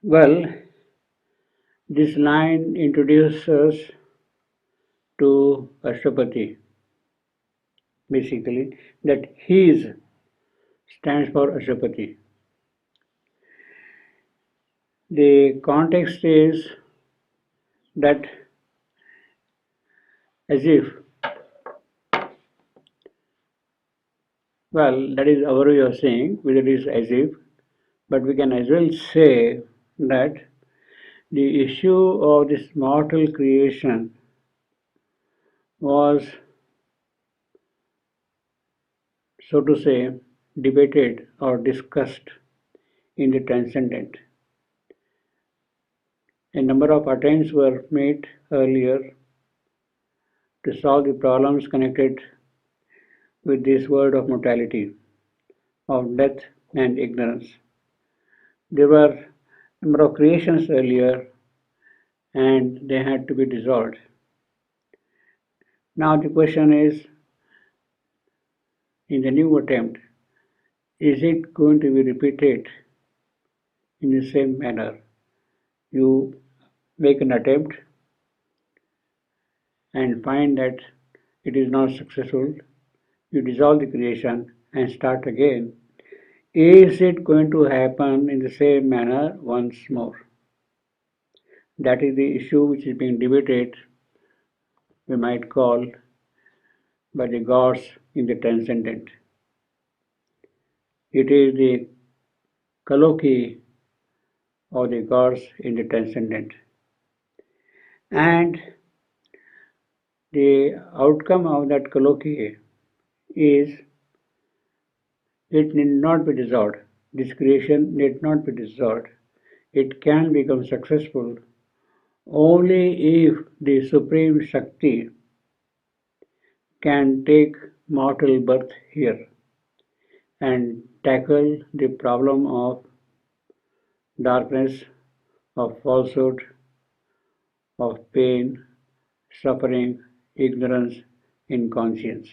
Well, this line introduces us to Ashwapati, basically, that his stands for Ashwapati. The context is that as if, well, that is our way of saying, whether it is as if, but we can as well say that the issue of this mortal creation was, so to say, debated or discussed in the transcendent. A number of attempts were made earlier to solve the problems connected with this world of mortality, of death and ignorance. There were a number of creations earlier and they had to be dissolved. Now the question is, in the new attempt, is it going to be repeated in the same manner? You make an attempt and find that it is not successful, you dissolve the creation and start again. Is it going to happen in the same manner once more? That is the issue which is being debated, we might call, by the gods in the transcendent. It is the colloquy of the gods in the transcendent. And the outcome of that colloquy is it need not be dissolved. This creation need not be dissolved. It can become successful only if the Supreme Shakti can take mortal birth here and tackle the problem of darkness, of falsehood, of pain, suffering, ignorance, inconscience.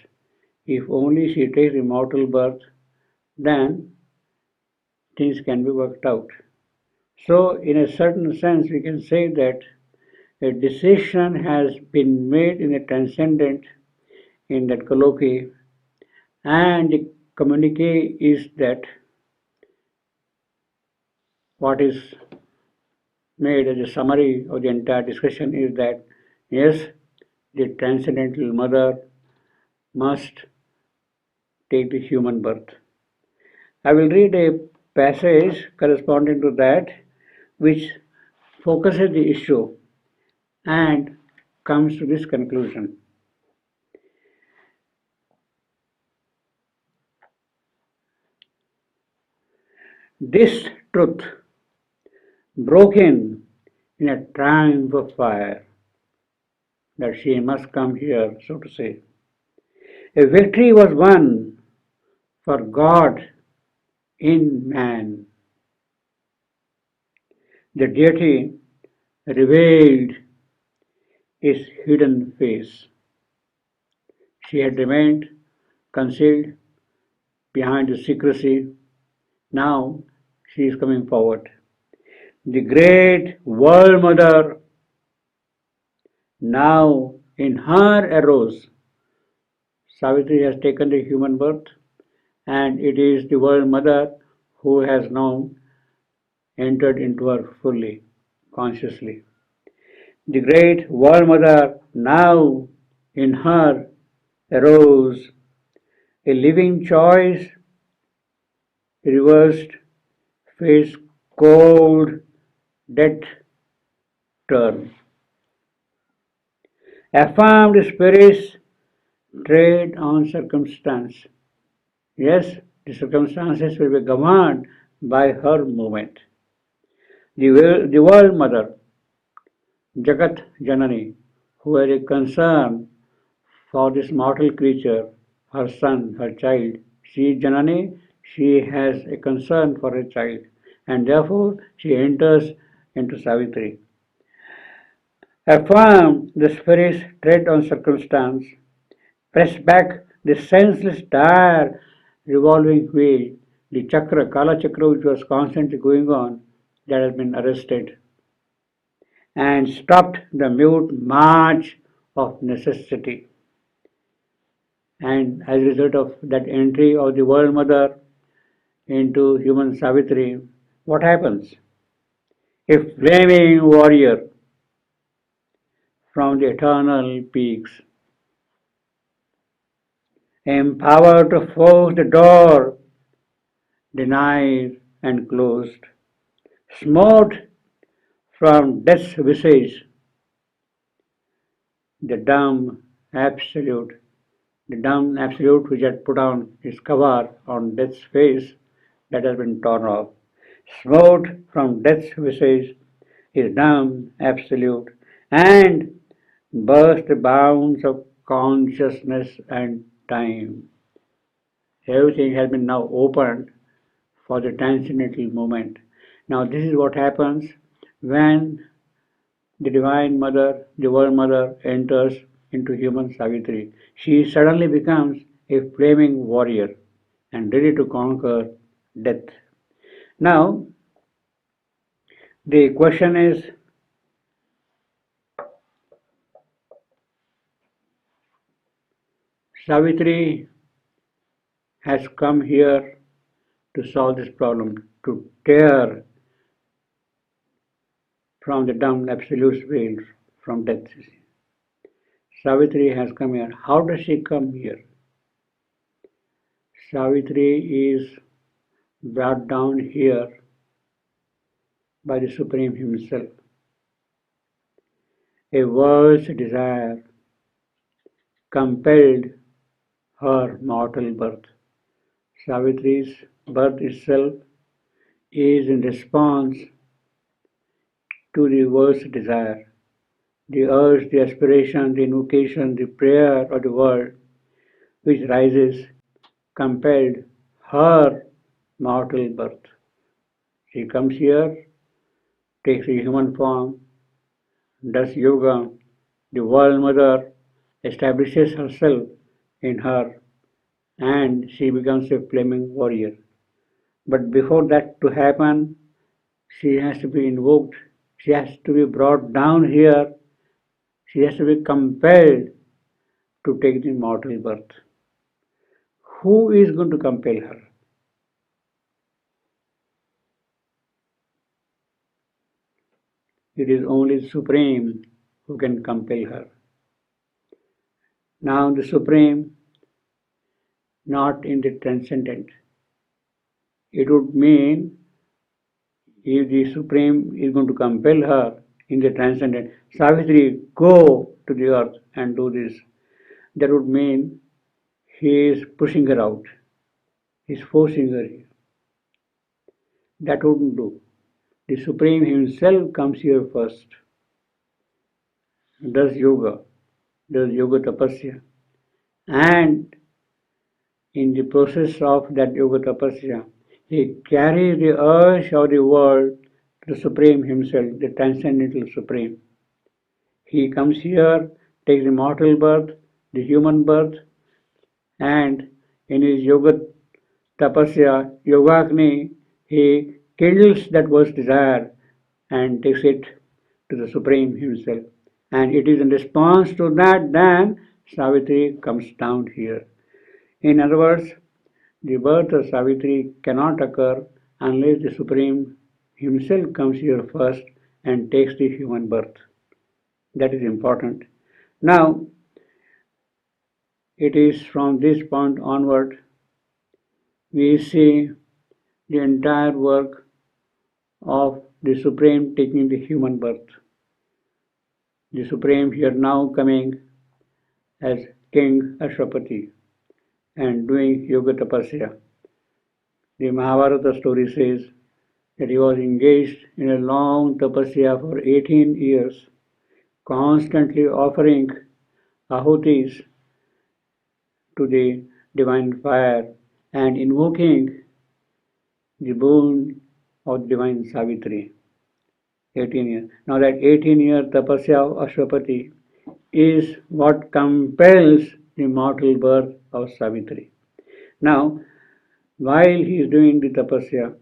If only she takes immortal birth, then things can be worked out. So, in a certain sense, we can say that a decision has been made in the transcendent in that colloquy, and the communique is that what is made as a summary of the entire discussion is that yes, the transcendental mother must take the human birth. I will read a passage corresponding to that which focuses the issue and comes to this conclusion. This truth broke in a triumph of fire that she must come here, so to say. A victory was won for God in man. The deity revealed his hidden face. She had remained concealed behind the secrecy. Now she is coming forward. The great world mother now in her arose. Savitri has taken the human birth, and it is the world mother who has now entered into her fully, consciously. The great world mother now in her arose, a living choice reversed, face cold death turn. Affirmed spirits trade on circumstance. Yes, the circumstances will be governed by her movement. The world mother, Jagat Janani, who had a concern for this mortal creature, her son, her child. She is Janani, she has a concern for her child, and therefore she enters into Savitri. Affirm the spirit's tread on circumstance, press back the senseless, dire, revolving wheel, the chakra, Kala Chakra, which was constantly going on, that has been arrested and stopped the mute march of necessity. And as a result of that entry of the World Mother into human Savitri, what happens? A flaming warrior from the eternal peaks, empowered to force the door denied and closed, smote from death's visage the dumb absolute, the dumb absolute which had put on his cover on death's face that has been torn off. Smote from death's visage his dumb absolute and burst the bounds of consciousness and time. Everything has been now opened for the transcendental moment. Now, this is what happens when the Divine Mother, the World Mother, enters into human Savitri. She suddenly becomes a flaming warrior and ready to conquer death. Now, the question is, Savitri has come here to solve this problem, to tear from the dumb absolute veil from death. Savitri has come here. How does she come here? Savitri is brought down here by the Supreme Himself. A world's desire compelled her mortal birth. Savitri's birth itself is in response to the world's desire, the urge, the aspiration, the invocation, the prayer of the world which rises compelled her mortal birth. She comes here, takes a human form, does yoga, the World Mother establishes herself in her and she becomes a flaming warrior. But before that to happen, she has to be invoked, she has to be brought down here, she has to be compelled to take the mortal birth. Who is going to compel her? It is only the Supreme who can compel her. Now the Supreme, not in the transcendent. It would mean if the Supreme is going to compel her in the transcendent, Savitri, go to the earth and do this. That would mean he is pushing her out. He is forcing her here. That wouldn't do. The Supreme Himself comes here first, does yoga tapasya, and in the process of that yoga tapasya, he carries the urge of the world to the Supreme Himself, the Transcendental Supreme. He comes here, takes the mortal birth, the human birth, and in his yoga tapasya, yogagni, he kindles that world's desire and takes it to the Supreme Himself. And it is in response to that then Savitri comes down here. In other words, the birth of Savitri cannot occur unless the Supreme Himself comes here first and takes the human birth. That is important. Now, it is from this point onward we see the entire work of the Supreme taking the human birth. The Supreme here now coming as King Ashwapati and doing Yoga Tapasya. The Mahabharata story says that he was engaged in a long tapasya for 18 years, constantly offering ahutis to the divine fire and invoking the boon of divine Savitri. 18 years. Now that 18-year tapasya of Ashwapati is what compels the mortal birth of Savitri. Now, while he is doing the tapasya,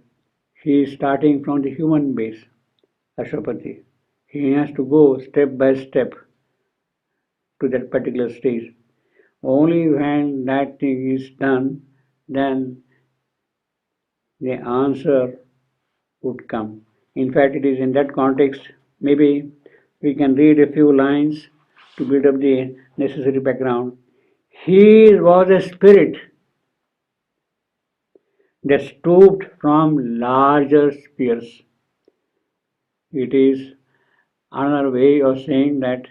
He is starting from the human base, Ashwapati. He has to go step by step to that particular stage. Only when that thing is done, then the answer would come. In fact, it is in that context, maybe we can read a few lines to build up the necessary background. He was a spirit that stooped from larger spheres. It is another way of saying that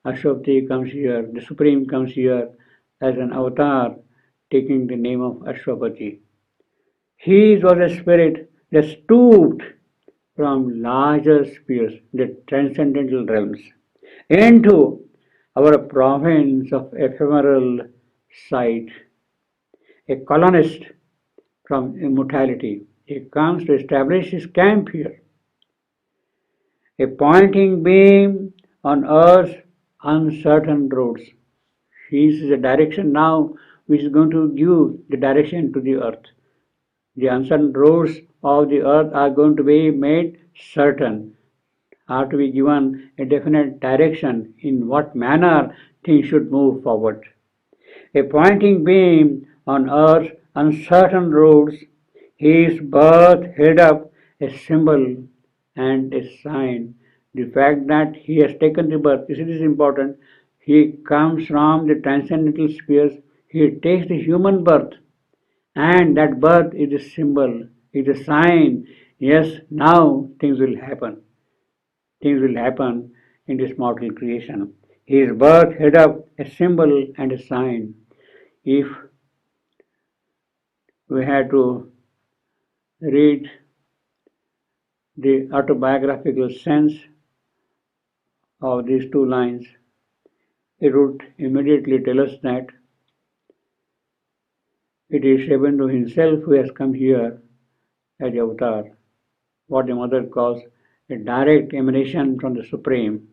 Ashwapati comes here, the Supreme comes here as an avatar taking the name of Ashwapati. He was a spirit that stooped from larger spheres, the transcendental realms, into our province of ephemeral sight. A colonist from immortality. He comes to establish his camp here. A pointing beam on earth's uncertain roads. He is the direction now which is going to give the direction to the earth. The uncertain roads of the earth are going to be made certain, are to be given a definite direction in what manner things should move forward. A pointing beam on earth's uncertain roads, his birth held up a symbol and a sign. The fact that he has taken the birth, this is important. He comes from the transcendental spheres, he takes the human birth, and that birth is a symbol, is a sign. Yes, now things will happen. Things will happen in this mortal creation. His birth held up a symbol and a sign. If we had to read the autobiographical sense of these two lines, it would immediately tell us that it is Sri Aurobindo himself who has come here as the avatar, what the mother calls a direct emanation from the Supreme.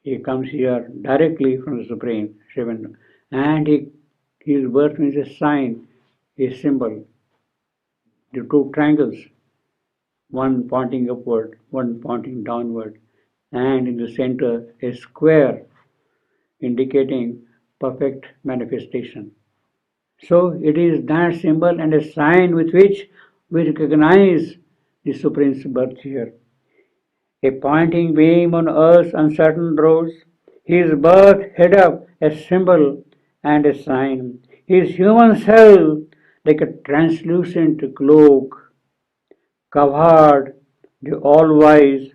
He comes here directly from the Supreme, Sri Aurobindo, and his birth means a sign, a symbol, the two triangles, one pointing upward, one pointing downward, and in the center a square indicating perfect manifestation. So it is that symbol and a sign with which we recognize the Supreme's birth here. A pointing beam on earth's uncertain roads, his birth held up a symbol and a sign. His human self, like a translucent cloak, covered the all-wise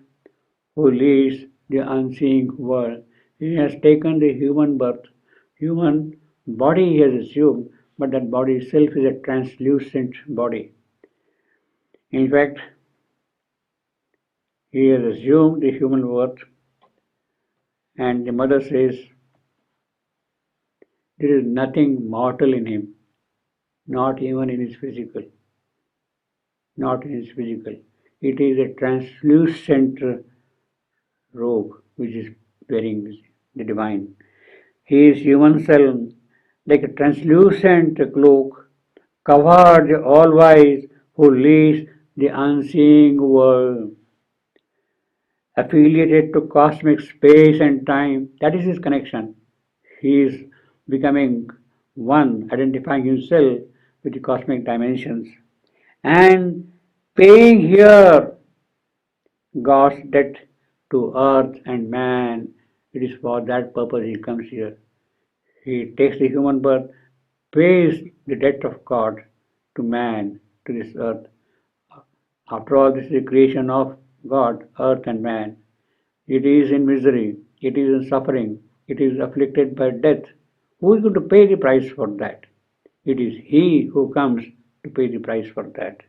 who leads the unseeing world. He has taken the human birth, human body he has assumed, but that body itself is a translucent body. In fact, he has assumed the human birth, and the mother says, there is nothing mortal in him, not even in his physical. Not in his physical. It is a translucent robe which is wearing the divine. His human self, like a translucent cloak, covered the all-wise who leads the unseeing world. Affiliated to cosmic space and time, that is his connection. He is becoming one, identifying himself with the cosmic dimensions and paying here God's debt to earth and man. It is for that purpose he comes here. He takes the human birth, pays the debt of God to man, to this earth. After all, this is the creation of God, earth and man. It is in misery, it is in suffering, it is afflicted by death. Who is going to pay the price for that? It is He who comes to pay the price for that.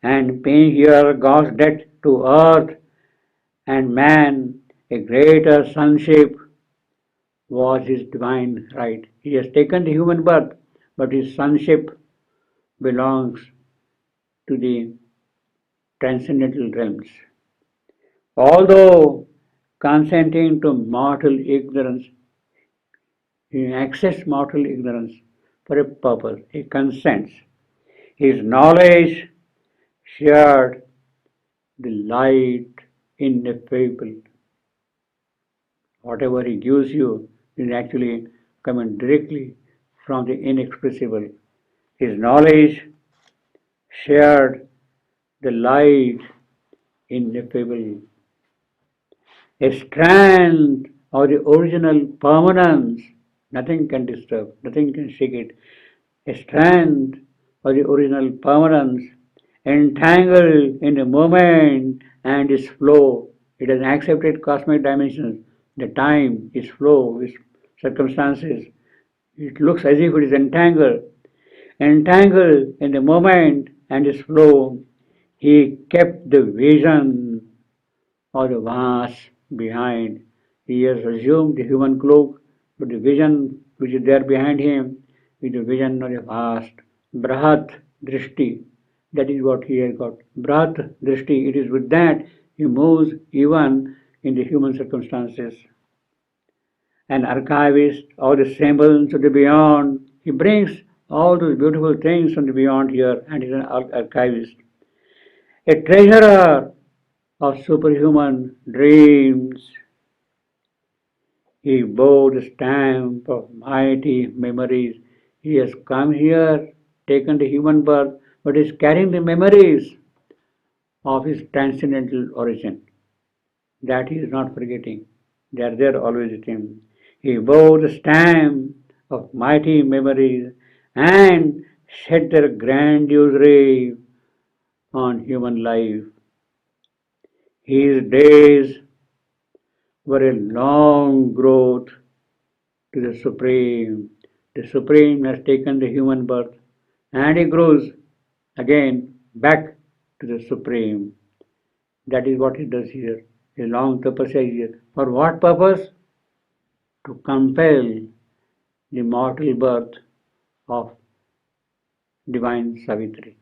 And paying here God's debt to earth and man, a greater sonship was his divine right. He has taken the human birth, but his sonship belongs to the transcendental realms. Although consenting to mortal ignorance, he accepts mortal ignorance for a purpose. He consents. His knowledge shared the light ineffable. Whatever he gives you is actually coming directly from the inexpressible. His knowledge shared the light ineffable, a strand of the original permanence. Nothing can disturb, nothing can shake it. A strand of the original permanence, entangled in the moment and its flow. It has accepted cosmic dimensions, the time, its flow, its circumstances. It looks as if it is entangled in the moment and its flow. He kept the vision of the vast behind. He has assumed the human cloak, but the vision which is there behind him is the vision of the vast. Brahat Drishti. That is what he has got. Brahat Drishti. It is with that he moves even in the human circumstances. An archivist of the symbols of the beyond. He brings all those beautiful things from the beyond here and is an archivist. A treasurer of superhuman dreams. He bore the stamp of mighty memories. He has come here, taken the human birth, but is carrying the memories of his transcendental origin. That he is not forgetting. They are there always with him. He bore the stamp of mighty memories and shed their grandiose ray on human life. His days were a long growth to the Supreme. The Supreme has taken the human birth and he grows again back to the Supreme. That is what he does here. A long tapasya here. For what purpose? To compel the mortal birth of divine Savitri.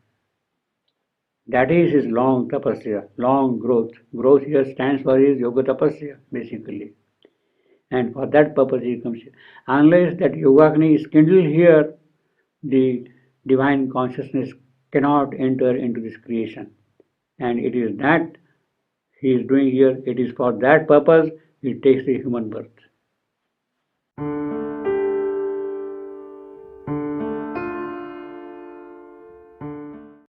That is his long tapasya, long growth. Growth here stands for his yoga tapasya, basically. And for that purpose he comes here. Unless that Yogagni is kindled here, the divine consciousness cannot enter into this creation. And it is that he is doing here. It is for that purpose he takes the human birth.